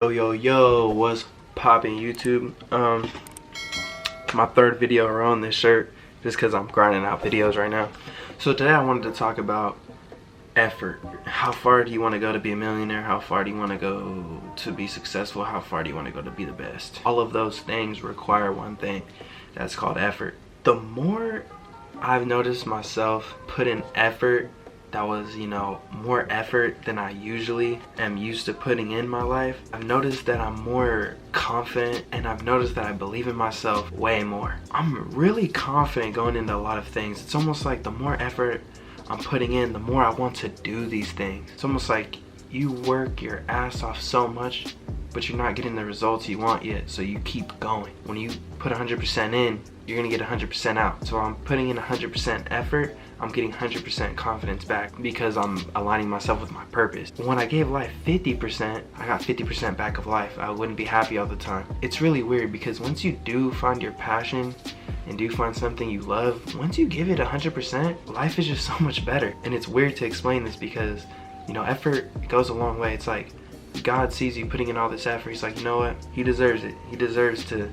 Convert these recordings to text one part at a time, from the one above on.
Yo, what's poppin' YouTube? My third video around this shirt, just because I'm grinding out videos right now. So today I wanted to talk about effort. How far do you want to go to be a millionaire? How far do you want to go to be successful? How far do you want to go to be the best? All of those things require one thing, that's called effort. The more I've noticed myself put in effort that was, more effort than I usually am used to putting in my life, I've noticed that I'm more confident, and I've noticed that I believe in myself way more. I'm really confident going into a lot of things. It's almost like the more effort I'm putting in, the more I want to do these things. It's almost like you work your ass off so much, but you're not getting the results you want yet, so you keep going. When you put 100% in, you're gonna get 100% out. So I'm putting in 100% effort, I'm getting 100% confidence back because I'm aligning myself with my purpose. When I gave life 50%, I got 50% back of life. I wouldn't be happy all the time. It's really weird because once you do find your passion and do find something you love, once you give it 100%, life is just so much better. And it's weird to explain this because, effort goes a long way. It's like God sees you putting in all this effort. He's like, you know what? He deserves it. He deserves to,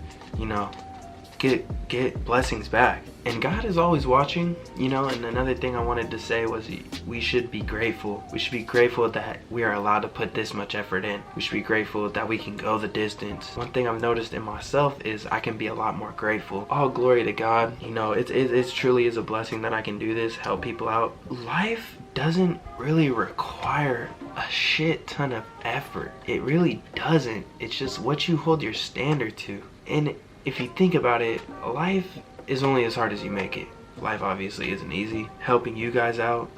get blessings back. And God is always watching, and another thing I wanted to say was we should be grateful. We should be grateful that we are allowed to put this much effort in. We should be grateful that we can go the distance. One thing I've noticed in myself is I can be a lot more grateful. All glory to God. It truly is a blessing that I can do this, help people out. Life doesn't really require a shit ton of effort. It really doesn't. It's just what you hold your standard to. And if you think about it, life is only as hard as you make it. Life obviously isn't easy. Helping you guys out,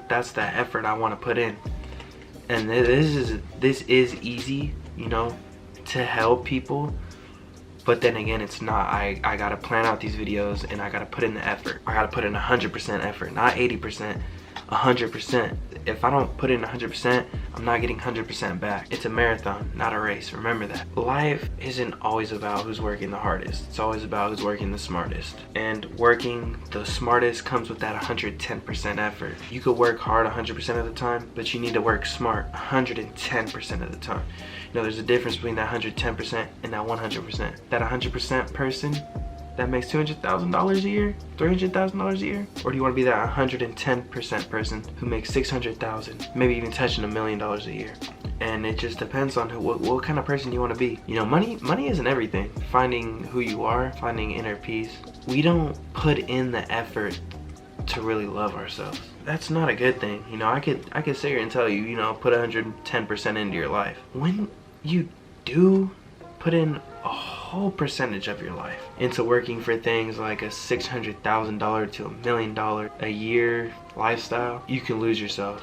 that's the effort I want to put in. And this is easy, to help people. But then again, it's not. I gotta plan out these videos and I gotta put in the effort. I gotta put in 100% effort, not 80%, 100%. If I don't put in 100%, I'm not getting 100% back. It's a marathon, not a race. Remember that. Life isn't always about who's working the hardest. It's always about who's working the smartest. And working the smartest comes with that 110% effort. You could work hard 100% of the time, but you need to work smart 110% of the time. There's a difference between that 110% and that 100%. That 100% person that makes $200,000 a year, $300,000 a year? Or do you want to be that 110% person who makes $600,000, maybe even touching $1 million a year? And it just depends on what kind of person you want to be. Money isn't everything. Finding who you are, finding inner peace. We don't put in the effort to really love ourselves. That's not a good thing. I could sit here and tell you, put 110% into your life. When you do put in a whole percentage of your life into working for things like a $600,000 to $1 million a year lifestyle, you can lose yourself.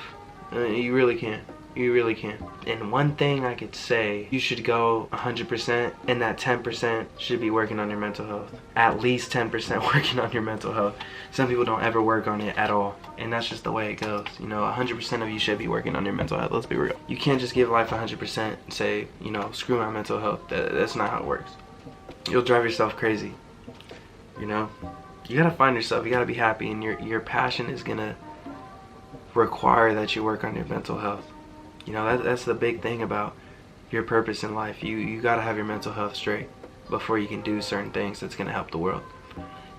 You really can. You really can. And one thing I could say, you should go 100%, and that 10% should be working on your mental health. At least 10% working on your mental health. Some people don't ever work on it at all, and that's just the way it goes. 100% of you should be working on your mental health. Let's be real. You can't just give life 100% and say, screw my mental health. That's not how it works. You'll drive yourself crazy. You gotta find yourself. You gotta be happy, and your passion is gonna require that you work on your mental health. That's the big thing about your purpose in life. You gotta have your mental health straight before you can do certain things that's gonna help the world.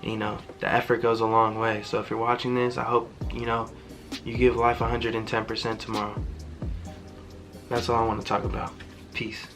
The effort goes a long way. So if you're watching this, I hope you give life 110% tomorrow. That's all I want to talk about. Peace.